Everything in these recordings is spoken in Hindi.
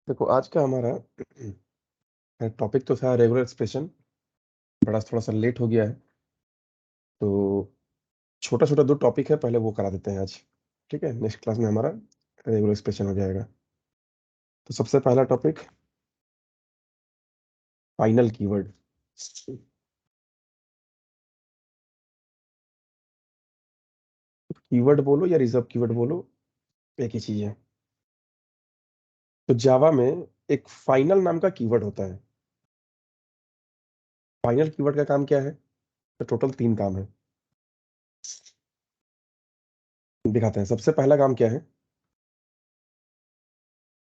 देखो आज का हमारा टॉपिक तो था रेगुलर एक्सप्रेशन। बड़ा थोड़ा सा लेट हो गया है, तो छोटा छोटा दो टॉपिक है, पहले वो करा देते हैं आज। ठीक है, नेक्स्ट क्लास में हमारा रेगुलर एक्सप्रेशन हो जाएगा। तो सबसे पहला टॉपिक, फाइनल कीवर्ड। कीवर्ड बोलो या रिजर्व कीवर्ड बोलो, एक ही चीज है। तो जावा में एक फाइनल नाम का कीवर्ड होता है। फाइनल कीवर्ड का काम क्या है? तो टोटल 3 काम है, दिखाते हैं। सबसे पहला काम क्या है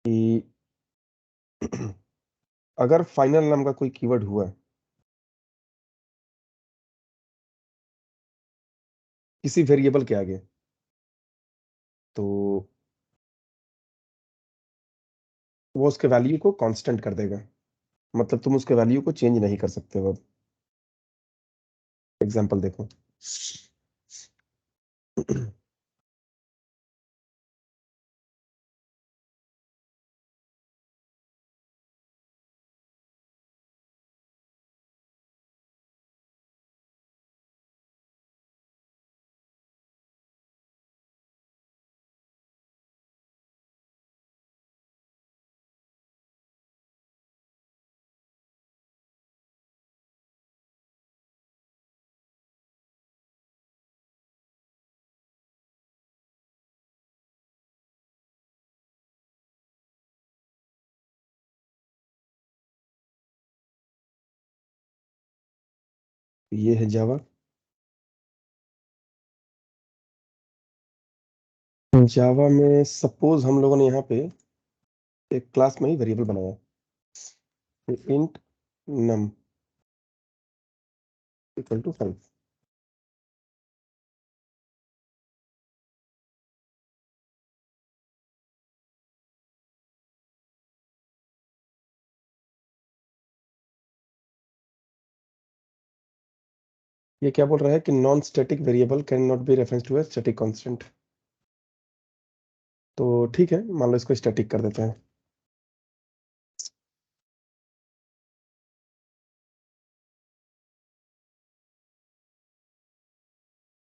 कि अगर फाइनल नाम का कोई कीवर्ड हुआ किसी वेरिएबल के आगे, तो वो उसके वैल्यू को कांस्टेंट कर देगा। मतलब तुम उसके वैल्यू को चेंज नहीं कर सकते हो। एग्जांपल देखो। ये है जावा। जावा में सपोज हम लोगों ने यहाँ पे एक क्लास में ही वेरिएबल बनाया, इंट नम इक्वल टू 5। ये क्या बोल रहा है कि non static variable can not be reference to a static constant. तो ठीक है, मान लो इसको स्टैटिक कर देते हैं।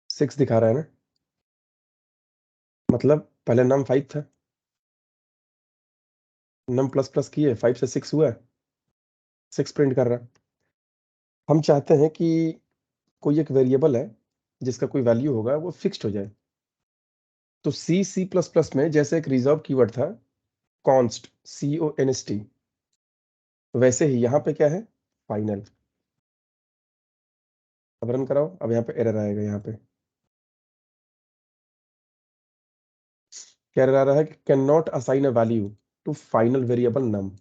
सिक्स दिखा रहा है ना, मतलब पहले नम 5 था, नम प्लस प्लस किए 5 से 6 हुआ, 6 प्रिंट कर रहा है। हम चाहते हैं कि कोई एक वेरिएबल है जिसका कोई वैल्यू होगा वो फिक्स्ड हो जाए। तो सी प्लस प्लस में जैसे एक रिजर्व कीवर्ड था कॉन्स्ट, CONST, वैसे ही यहाँ पे क्या है, फाइनल। अब रन कराओ, अब यहाँ पे एरर आएगा। यहाँ पे क्या एरर आ रहा है कि can not assign a value to final variable num.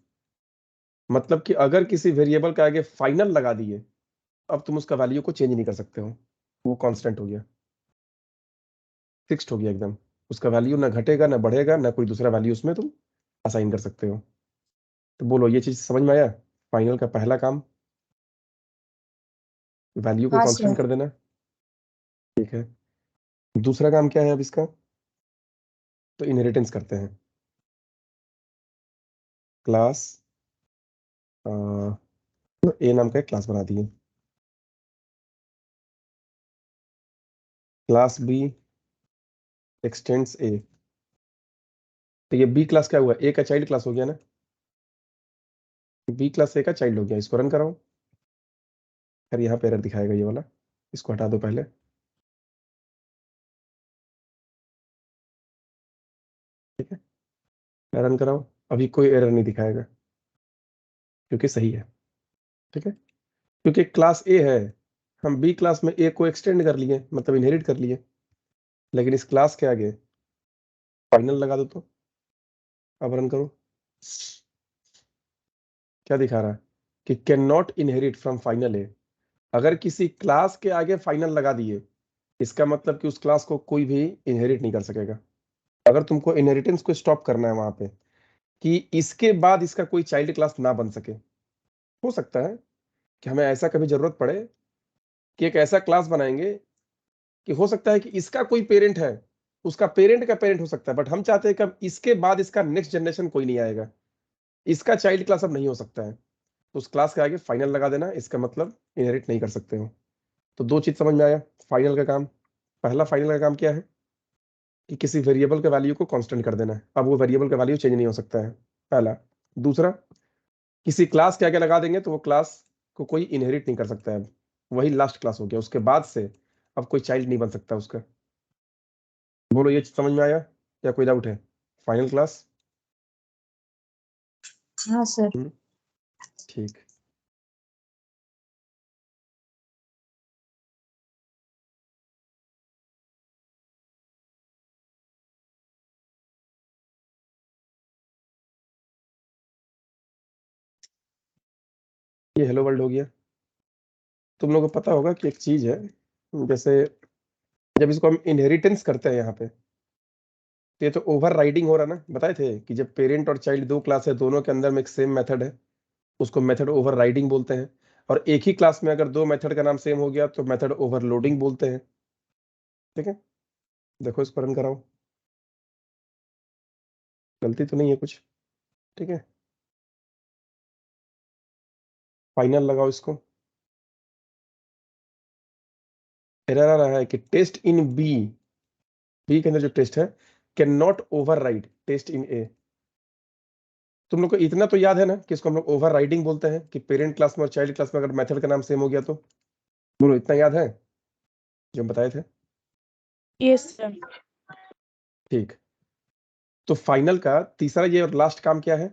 मतलब कि अगर किसी वेरिएबल के आगे फाइनल लगा दिए, अब तुम उसका वैल्यू को चेंज नहीं कर सकते हो। वो कांस्टेंट हो गया, फिक्स्ड हो गया एकदम। उसका वैल्यू ना घटेगा ना बढ़ेगा, ना कोई दूसरा वैल्यू उसमें तुम असाइन कर सकते हो। तो बोलो, ये चीज समझ में आया? फाइनल का पहला काम वैल्यू को हाँ कांस्टेंट सर। कर देना। ठीक है, दूसरा काम क्या है अब इसका? तो इनहेरिटेंस करते हैं। क्लास ए नाम का एक क्लास बना दिए, क्लास बी एक्सटेंड्स ए। तो ये बी क्लास क्या हुआ, ए का चाइल्ड क्लास हो गया ना। बी क्लास ए का चाइल्ड हो गया। इसको रन कराओ। फिर यहाँ पे एरर दिखाएगा ये वाला, इसको हटा दो पहले। ठीक है, रन कराओ। अभी कोई एरर नहीं दिखाएगा क्योंकि सही है। ठीक है, क्योंकि क्लास ए है, हम बी क्लास में ए को एक्सटेंड कर लिए, मतलब इनहेरिट कर लिए। लेकिन इस क्लास के आगे फाइनल लगा दो तो। अब रन करो, क्या दिखा रहा है कि can not inherit from final A. अगर किसी क्लास के आगे फाइनल लगा दिए, इसका मतलब कि उस क्लास को कोई भी इनहेरिट नहीं कर सकेगा। अगर तुमको इनहेरिटेंस को स्टॉप करना है वहां पे, कि इसके बाद इसका कोई चाइल्ड क्लास ना बन सके, हो सकता है कि हमें ऐसा कभी जरूरत पड़े कि एक ऐसा क्लास बनाएंगे कि हो सकता है कि इसका कोई पेरेंट है, उसका पेरेंट का पेरेंट हो सकता है, बट हम चाहते हैं कि अब इसके बाद इसका नेक्स्ट जनरेशन कोई नहीं आएगा। इसका चाइल्ड क्लास अब नहीं हो सकता है, तो उस क्लास के आगे फाइनल लगा देना, इसका मतलब इनहेरिट नहीं कर सकते हो। तो दो चीज समझ में आया फाइनल का काम। पहला फाइनल का काम क्या है कि किसी वेरिएबल के वैल्यू को कांस्टेंट कर देना है, अब वो वेरिएबल का वैल्यू चेंज नहीं हो सकता है, पहला। दूसरा, किसी क्लास के आगे लगा देंगे तो वो क्लास को कोई इनहेरिट नहीं कर सकता है, वही लास्ट क्लास हो गया, उसके बाद से अब कोई चाइल्ड नहीं बन सकता उसका। बोलो ये समझ में आया या कोई डाउट है? Final class. हाँ सर। ठीक। ये हेलो वर्ल्ड हो गया। तुम लोगों को पता होगा कि एक चीज है, जैसे जब इसको हम इनहेरिटेंस करते हैं यहाँ पे, तो ये तो ओवर राइडिंग हो रहा ना, बताए थे कि जब पेरेंट और चाइल्ड दो क्लास है, दोनों के अंदर में एक सेम मेथड है, उसको मेथड ओवर राइडिंग बोलते हैं। और एक ही क्लास में अगर दो मेथड का नाम सेम हो गया तो मेथड ओवरलोडिंग बोलते हैं। ठीक है, देखो इसको रन कराओ, गलती तो नहीं है कुछ? ठीक है, फाइनल लगाओ इसको। एरर आ रहा है कि टेस्ट इन बी के अंदर जो टेस्ट है can not override test in A. तुम लोग को इतना तो याद है ना कि इसको हम लोग ओवर राइडिंग बोलते हैं, कि पेरेंट क्लास में और चाइल्ड क्लास में अगर मेथड का नाम सेम हो गया तो। बोलो इतना याद है जो हम बताए थे? Yes sir. ठीक। तो फाइनल का तीसरा ये और लास्ट काम क्या है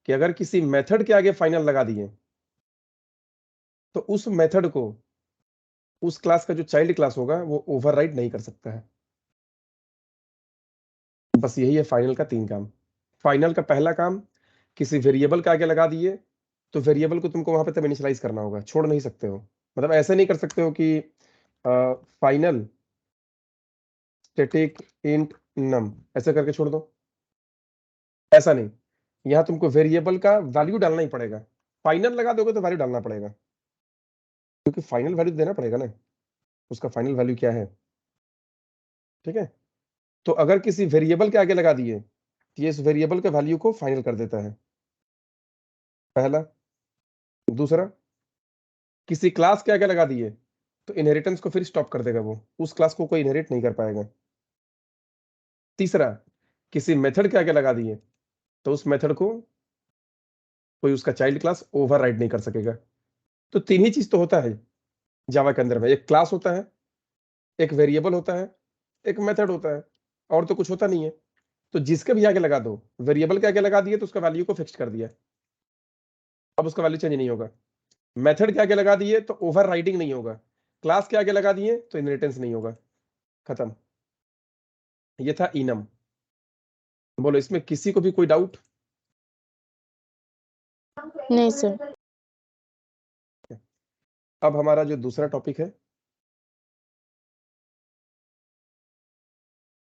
कि अगर किसी मेथड के आगे फाइनल लगा दिए तो उस मेथड को उस क्लास का जो चाइल्ड क्लास होगा वो ओवरराइड नहीं कर सकता है। बस यही है फाइनल का तीन काम। फाइनल का पहला काम, किसी वेरिएबल के आगे लगा दिए तो वेरिएबल को तुमको वहां पे तब इनिशियलाइज करना होगा, छोड़ नहीं सकते हो। मतलब ऐसे नहीं कर सकते हो कि फाइनल स्टैटिक इंट नम ऐसे करके छोड़ दो, ऐसा नहीं। यहाँ तुमको वेरिएबल का वैल्यू डालना ही पड़ेगा। फाइनल लगा दोगे तो वैल्यू डालना पड़ेगा, क्योंकि फाइनल वैल्यू देना पड़ेगा ना, उसका फाइनल वैल्यू क्या है। ठीक है, तो अगर किसी वेरिएबल के आगे लगा दिए तो ये इस वेरिएबल के वैल्यू को फाइनल कर देता है, पहला। दूसरा, किसी क्लास के आगे लगा दिए तो इनहेरिटेंस को फिर स्टॉप कर देगा, वो उस क्लास को कोई इनहेरिट नहीं कर पाएगा। तीसरा, किसी मेथड के आगे लगा दिए तो उस मेथड को कोई उसका चाइल्ड क्लास ओवरराइड नहीं कर सकेगा। तो तीन ही चीज तो होता है जावा के अंदर में, एक क्लास होता है, एक वेरिएबल होता है, एक मेथड होता है, और तो कुछ होता नहीं है। तो जिसके भी आगे लगा दो, वेरिएबल के आगे लगा दिए तो उसका वैल्यू को फिक्स कर दिया, अब उसका वैल्यू चेंज नहीं होगा। मेथड के आगे लगा दिए तो ओवर राइडिंग नहीं होगा, क्लास के आगे लगा दिए तो इनहेरिटेंस नहीं होगा, खत्म। ये था इनम। बोलो इसमें किसी को भी कोई डाउट? नहीं सर। अब हमारा जो दूसरा टॉपिक है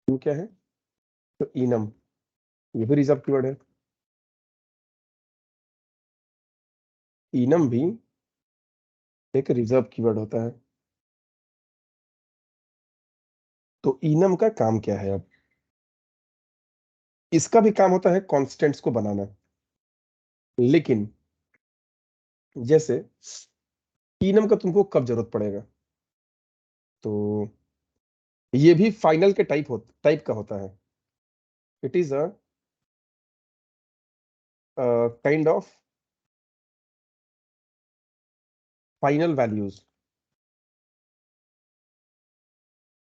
वो क्या है? तो इनम, ये भी रिजर्व कीवर्ड है। इनम भी एक रिजर्व कीवर्ड होता है। तो इनम का काम क्या है? अब इसका भी काम होता है कॉन्स्टेंट्स को बनाना, लेकिन जैसे इनम का तुमको कब जरूरत पड़ेगा, तो ये भी फाइनल के टाइप का होता है। It is a kind of final values.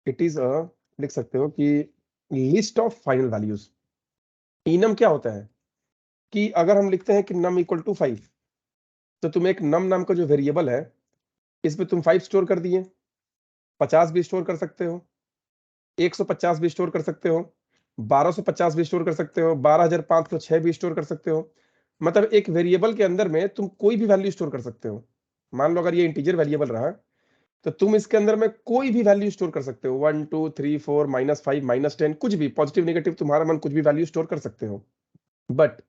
It is a, लिख सकते हो कि list of final values. Enum क्या होता है कि अगर हम लिखते हैं कि नम इक्वल टू 5, तो तुम एक नम नाम का जो वेरिएबल है इसमें तुम 5 स्टोर कर दिए, 50 भी स्टोर कर सकते हो, 150 भी स्टोर कर सकते हो, 1250 भी स्टोर कर सकते हो, 12506 भी स्टोर कर सकते हो। मतलब एक वेरिएबल के अंदर में तुम कोई भी वैल्यू स्टोर कर सकते हो। मान लो अगर ये इंटीजर वेरिएबल रहा तो तुम इसके अंदर में कोई भी वैल्यू स्टोर कर सकते हो, 1 2 3 4 -5 -10, कुछ भी पॉजिटिव नेगेटिव तुम्हारा मन, कुछ भी वैल्यू स्टोर कर सकते हो। बट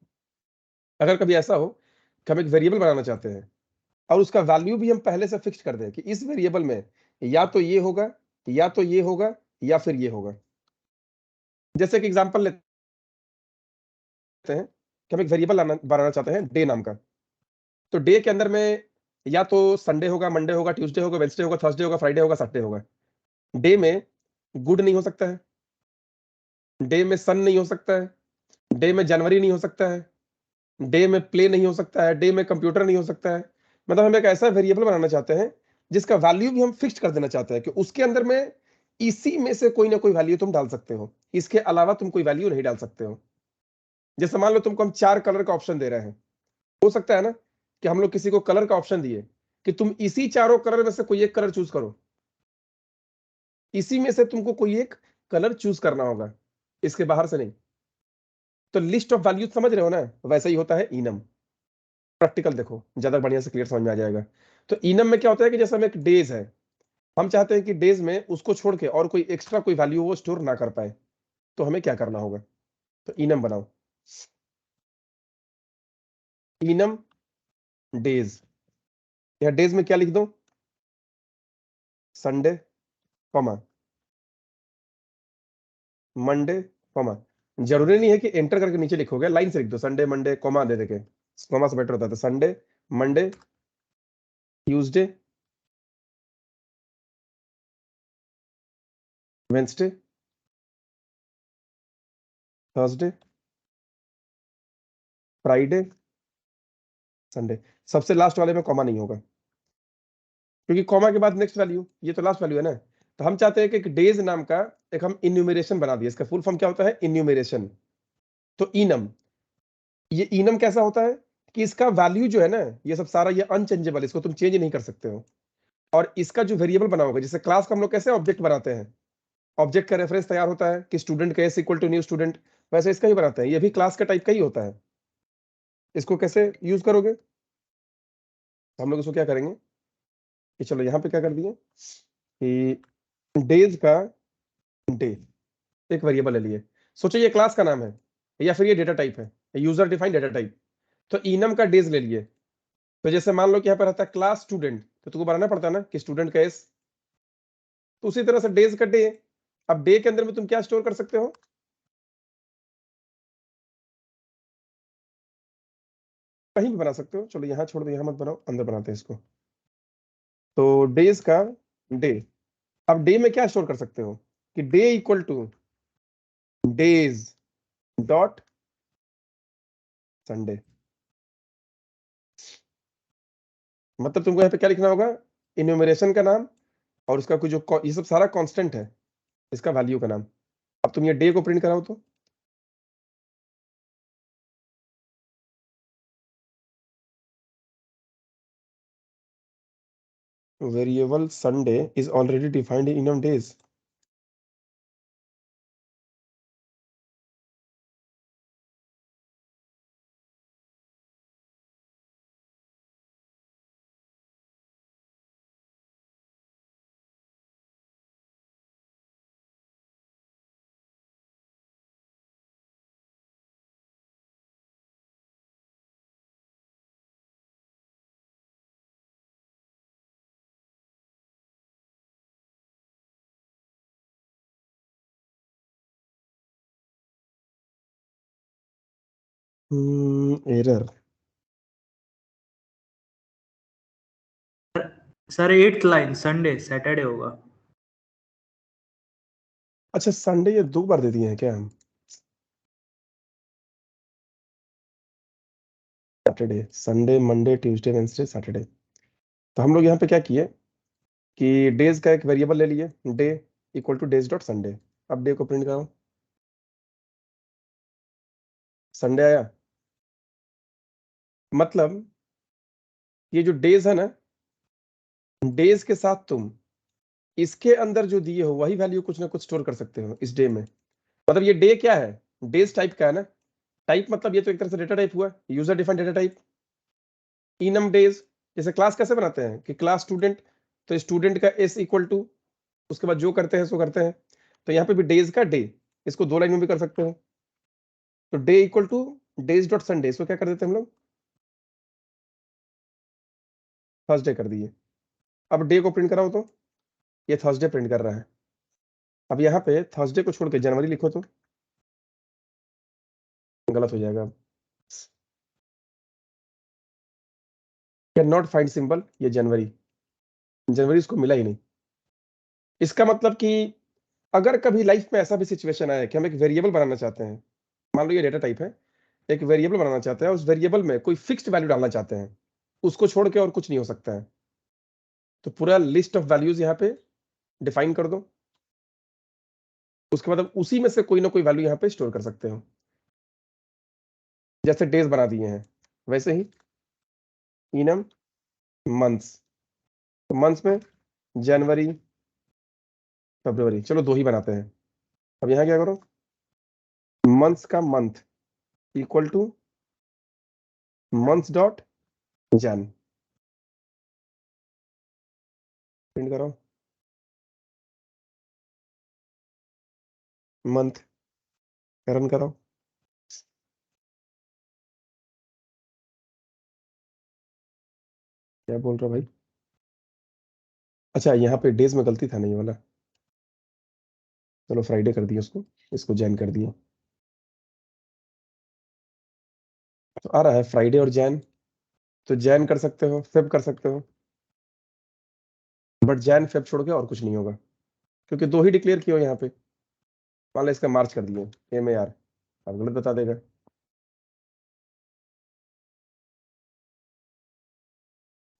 अगर कभी ऐसा हो कि हम एक वेरिएबल बनाना चाहते हैं और उसका वैल्यू भी हम पहले से फिक्स कर दें कि इस वेरिएबल में या तो ये होगा, या तो ये होगा, या फिर ये होगा। जैसे कि एग्जांपल लेते हैं कि हम एक वेरिएबल बनाना चाहते हैं डे नाम का। तो डे के अंदर में या तो संडे होगा, मंडे होगा, ट्यूसडे होगा, वेडनेसडे होगा, थर्सडे होगा, फ्राइडे होगा, सैटरडे होगा। डे में गुड नहीं हो सकता है, डे में सन नहीं हो सकता है, डे में जनवरी नहीं हो सकता है, डे में प्ले नहीं हो सकता है, डे में कंप्यूटर नहीं हो सकता है। मतलब हम एक ऐसा वेरिएबल बनाना चाहते हैं जिसका वैल्यू भी हम फिक्स कर देना चाहते हैं कि उसके अंदर में इसी में से कोई ना कोई वैल्यू तुम डाल सकते हो, इसके अलावा तुम कोई वैल्यू नहीं डाल सकते हो। जैसे मान लो तुमको हम 4 कलर का ऑप्शन दे रहे हैं, हो सकता है ना कि हम लोग किसी को कलर का ऑप्शन दिए कि तुम इसी चारों कलर में से कोई एक कलर चूज करो, इसी में से तुमको कोई एक कलर चूज करना होगा, इसके बाहर से नहीं। तो लिस्ट ऑफ वैल्यू समझ रहे हो ना, वैसा ही होता है इनम। प्रैक्टिकल देखो, ज्यादा बढ़िया से क्लियर समझ में आ जाएगा। तो इनम में क्या होता है कि जैसे हम एक डेज है, हम चाहते हैं कि डेज में उसको छोड़ के और कोई एक्स्ट्रा कोई वैल्यू वो स्टोर ना कर पाए, तो हमें क्या करना होगा? तो इनम बनाओ, इनम डेज। या डेज में क्या लिख दो? Sunday, comma Monday, comma. जरूरी नहीं है कि एंटर करके नीचे लिखोगे, लाइन से लिख दो, संडे मंडे, कॉमा दे देके। कॉमा से बेटर होता है। तो Sunday, Monday, Tuesday, Wednesday, Thursday, Friday, Sunday. सबसे लास्ट वाले में कॉमा नहीं होगा, क्योंकि कॉमा के बाद नेक्स्ट वैल्यू, ये तो लास्ट वैल्यू है ना। तो हम चाहते हैं कि एक डेज नाम का एक हम इन्यूमरेशन बना दिए। इसका फुल फॉर्म क्या होता है? इन्यूमरेशन। तो इनम, ये इनम कैसा होता है कि इसका वैल्यू जो है ना, ये सब सारा ये अनचेंजेबल, इसको तुम चेंज नहीं कर सकते हो। और इसका जो वेरिएबल बनाओगे, जैसे क्लास का हम लोग कैसे ऑब्जेक्ट बनाते हैं, ऑब्जेक्ट का रेफरेंस तैयार होता है कि स्टूडेंट का S equal to new student, वैसे इसका ही बनाते हैं। ये भी क्लास का टाइप का ही होता है। इसको कैसे यूज करोगे? हम लोग इसको क्या करेंगे कि चलो यहाँ पे क्या कर दिए कि डेज का डे एक वेरिएबल ले लिए। सोचो ये क्लास का नाम है या फिर ये डेटा टाइप है, यूजर डिफाइंड डेटा टाइप। तो इनम का डेज ले लिए। तो जैसे मान लो कि यहाँ पे रहता है क्लास स्टूडेंट, तो तुमको बनाना पड़ता है ना कि स्टूडेंट का एस। तो उसी तरह से डेज का डे। अब डे के अंदर में तुम क्या स्टोर कर सकते हो? कहीं भी बना सकते हो। चलो यहाँ छोड़ दो, यहाँ मत बनाओ, अंदर बनाते हैं इसको। तो डेज का डे। अब डे में क्या स्टोर कर सकते हो कि day equal two days dot Sunday. मतलब तुमको यहाँ पे क्या लिखना होगा? इन्यूमरेशन का नाम और उसका कुछ जो ये सब सारा कांस्टेंट है, इसका वैल्यू का नाम। अब तुम ये डे को प्रिंट कराओ तो variable Sunday is already defined in days. Error. Sir 8th line Sunday Saturday होगा। अच्छा, संडे ये 2 बार दे दिए हैं क्या हम? Saturday, Sunday, Monday, Tuesday, Wednesday, Saturday. तो हम लोग यहाँ पे क्या किए कि डेज का एक वेरिएबल ले लिए, day equal two days dot Sunday. अब डे को प्रिंट करो, संडे आया। मतलब ये जो डेज है ना, डेज के साथ तुम इसके अंदर जो दिए हो वही वैल्यू कुछ ना कुछ स्टोर कर सकते हो इस डे में। मतलब ये डे क्या है? डेज टाइप का है ना। टाइप मतलब ये तो एक तरह से डेटा टाइप हुआ, user defined data type. Enum days, जैसे क्लास कैसे बनाते हैं कि क्लास स्टूडेंट, तो स्टूडेंट का एस इक्वल टू, उसके बाद जो करते हैं सो करते हैं। तो यहाँ पे भी डेज का डे, इसको 2 लाइन में भी कर सकते हैं। तो day equal two days dot Sunday, इसको क्या कर देते हैं हम लोग? थर्सडे कर दिए। अब डे को प्रिंट कराओ तो ये थर्सडे प्रिंट कर रहा है। अब यहाँ पे थर्सडे को छोड़ के जनवरी लिखो तो गलत हो जाएगा। कैन नॉट फाइंड सिंबल, ये जनवरी इसको मिला ही नहीं। इसका मतलब कि अगर कभी लाइफ में ऐसा भी सिचुएशन आया कि हम एक वेरिएबल बनाना चाहते हैं, मान लो ये डेटा टाइप है, एक वेरिएबल बनाना चाहते हैं, उस वेरिएबल में कोई फिक्स्ड वैल्यू डालना चाहते हैं, उसको छोड़ के और कुछ नहीं हो सकता है, तो पूरा लिस्ट ऑफ वैल्यूज यहाँ पे डिफाइन कर दो, उसके बाद उसी में से कोई ना कोई वैल्यू यहाँ पे स्टोर कर सकते हो। जैसे डेज बना दिए हैं वैसे ही इनम मंथ्स, तो मंथ्स में जनवरी फरवरी, चलो 2 ही बनाते हैं। अब यहाँ क्या करो, मंथ्स का month equal two months dot जन, प्रिंट करो मंथ, रन करो। क्या बोल रहा भाई? अच्छा यहाँ पे डेज में गलती था, नहीं वाला, चलो फ्राइडे कर दिया उसको, इसको जैन कर दिया, तो आ रहा है फ्राइडे और जैन, तो जैन कर सकते हो, फेब कर सकते हो, बट जैन फेब छोड़ के और कुछ नहीं होगा, क्योंकि 2 ही डिक्लेयर किए हो यहाँ पे। मान लो इसका मार्च कर दिए MAR, अब गलत बता देगा।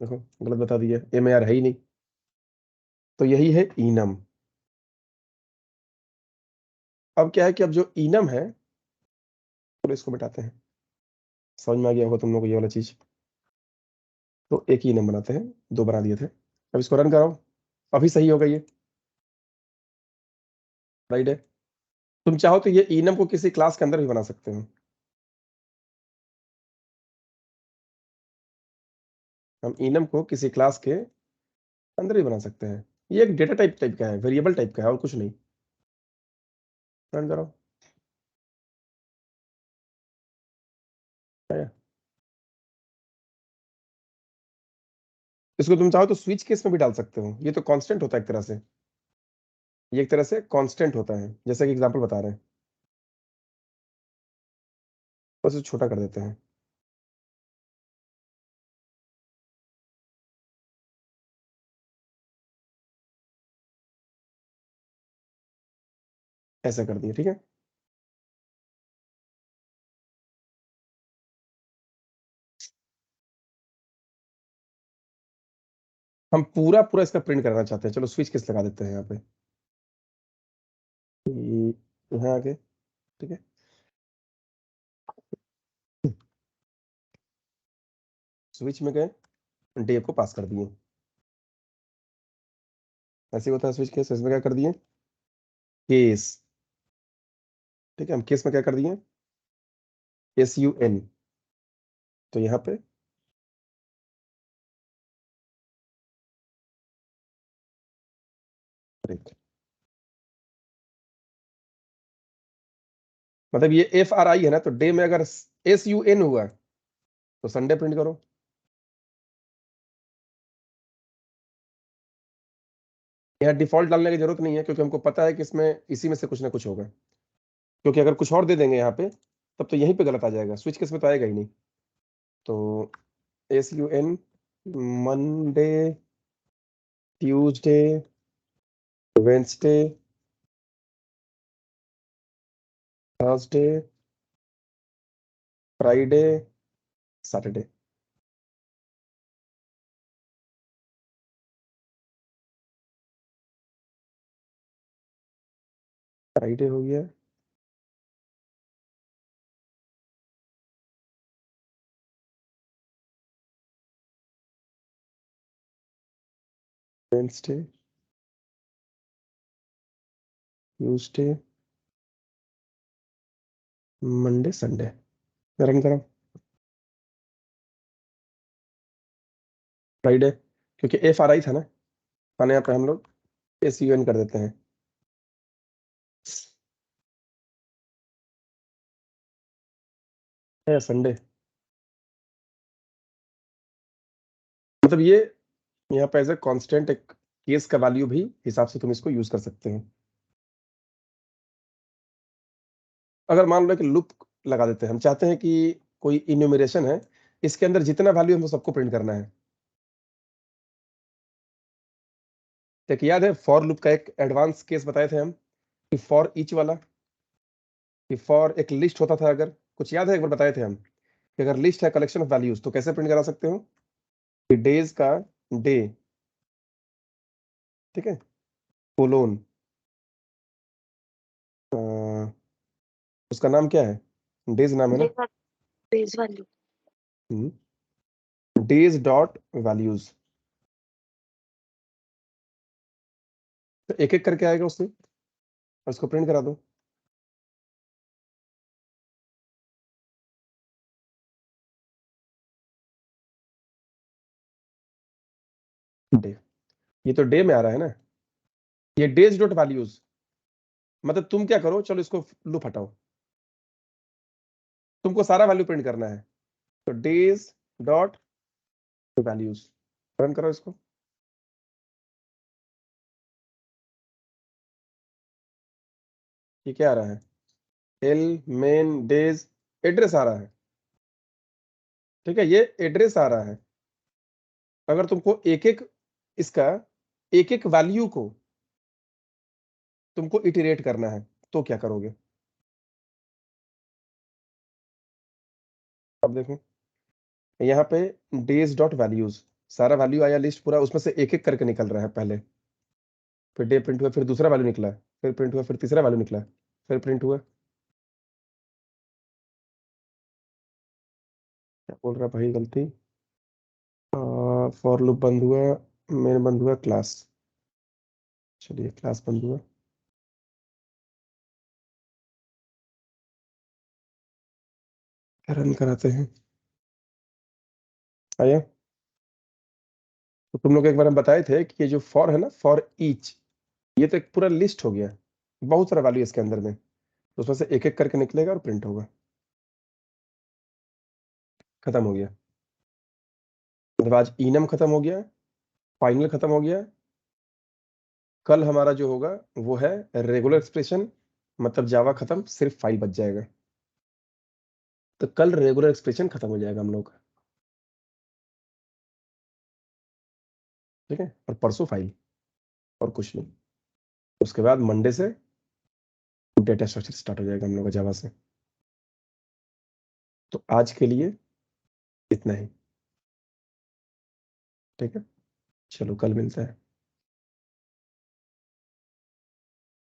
देखो गलत बता दिया, MAR है ही नहीं, तो यही है इनम। अब क्या है कि अब जो इनम है, चलो इसको मिटाते हैं, समझ में आ गया होगा तुम लोग को ये वाला चीज। तो एक ही इनम बनाते हैं, 2 बना दिए थे, अब इसको रन कराओ, अभी सही होगा ये, राइट है। तुम चाहो तो ये इनम को किसी क्लास के अंदर भी बना सकते हो, हम इनम को किसी क्लास के अंदर भी बना सकते हैं। ये एक डेटा टाइप का है, वेरिएबल टाइप का है, और कुछ नहीं। रन करो, आया। इसको तुम चाहो तो स्विच केस में भी डाल सकते हो, ये तो कांस्टेंट होता है एक तरह से, ये एक तरह से कांस्टेंट होता है, जैसे कि एग्जांपल बता रहे हैं, बस इसे छोटा कर देते हैं, ऐसा कर दिए, ठीक है। हम पूरा पूरा इसका प्रिंट करना चाहते हैं, चलो स्विच केस लगा देते हैं यहाँ पे, यहाँ आगे, ठीक है। स्विच में गए, डे को पास कर दिए, ऐसे ही होता है स्विच केस। इसमें क्या कर दिए, केस, ठीक है, हम केस में क्या कर दिए, SUN, तो यहाँ पे break। मतलब ये FRI है ना, तो डे में अगर SUN हुआ तो संडे प्रिंट करो। यहाँ डिफॉल्ट डालने की जरूरत नहीं है, क्योंकि हमको पता है कि इसमें इसी में से कुछ ना कुछ होगा, क्योंकि अगर कुछ और दे देंगे यहाँ पे तब तो यहीं पे गलत आ जाएगा, स्विच केस में तो आएगा ही नहीं। तो SUN Monday, Tuesday, Wednesday, Thursday, Friday, Saturday. Friday हो गया, Wednesday, Tuesday, Monday, Sunday, run करो। फ्राइडे, क्योंकि FRI था ना, माने यहाँ पे हम लोग SUN कर देते हैं। संडे, मतलब ये यहाँ पे एज ए कॉन्स्टेंट एक केस का वैल्यू भी हिसाब से तुम इसको यूज कर सकते हो। अगर मान लो कि लूप लगा देते हैं, हम चाहते हैं कि कोई इन्यूमरेशन है, इसके अंदर जितना वैल्यू हमको सबको प्रिंट करना है, एक याद है फॉर लूप का एक एडवांस केस बताए थे हम कि फॉर ईच वाला, कि फॉर एक लिस्ट होता था, अगर कुछ याद है एक बार बताए थे हम कि अगर लिस्ट है कलेक्शन ऑफ वैल्यूज तो कैसे प्रिंट करा सकते हो कि डेज का डे, ठीक है, कोलोन उसका नाम क्या है, डेज नाम है ना, days value. Days dot values, तो एक एक करके आएगा उसमें और उसको प्रिंट करा दो। डे, ये तो डे में आ रहा है ना, ये डेज डॉट वैल्यूज, मतलब तुम क्या करो, चलो इसको लूप हटाओ, तुमको सारा वैल्यू प्रिंट करना है, तो डेज डॉट वैल्यूज, रन करो इसको। ये क्या आ रहा है, एल मेन डेज, एड्रेस आ रहा है, ठीक है, ये एड्रेस आ रहा है। अगर तुमको एक एक इसका एक एक वैल्यू को तुमको इटरेट करना है तो क्या करोगे, अब देखो यहाँ पे डेज डॉट वैल्यूज, सारा वैल्यू आया लिस्ट पूरा, उसमें से एक एक करके निकल रहा है, पहले फिर डे प्रिंट हुआ, फिर दूसरा वैल्यू निकला, फिर प्रिंट हुआ, फिर तीसरा वैल्यू निकला, फिर प्रिंट हुआ। क्या बोल रहा भाई गलती, फॉर लूप बंद हुआ, मेन बंद हुआ, क्लास, चलिए क्लास बंद हुआ, रन कराते हैं, आया। तो तुम लोग एक बार हम बताए थे कि ये जो फॉर है ना, फॉर ईच, ये तो एक पूरा लिस्ट हो गया, बहुत सारा वैल्यू इसके अंदर में, तो उसमें से एक एक करके निकलेगा और प्रिंट होगा, खत्म हो गया। मतलब आज इनम खत्म हो गया, फाइनल खत्म हो गया, कल हमारा जो होगा वो है रेगुलर एक्सप्रेशन, मतलब जावा खत्म, सिर्फ फाइल बच जाएगा, तो कल रेगुलर एक्सप्रेशन खत्म हो जाएगा हम लोग का, ठीक है, और परसों फाइल, और कुछ नहीं। उसके बाद मंडे से डेटा स्ट्रक्चर स्टार्ट हो जाएगा हम लोग का जावा से। तो आज के लिए इतना ही, ठीक है, चलो कल मिलता है।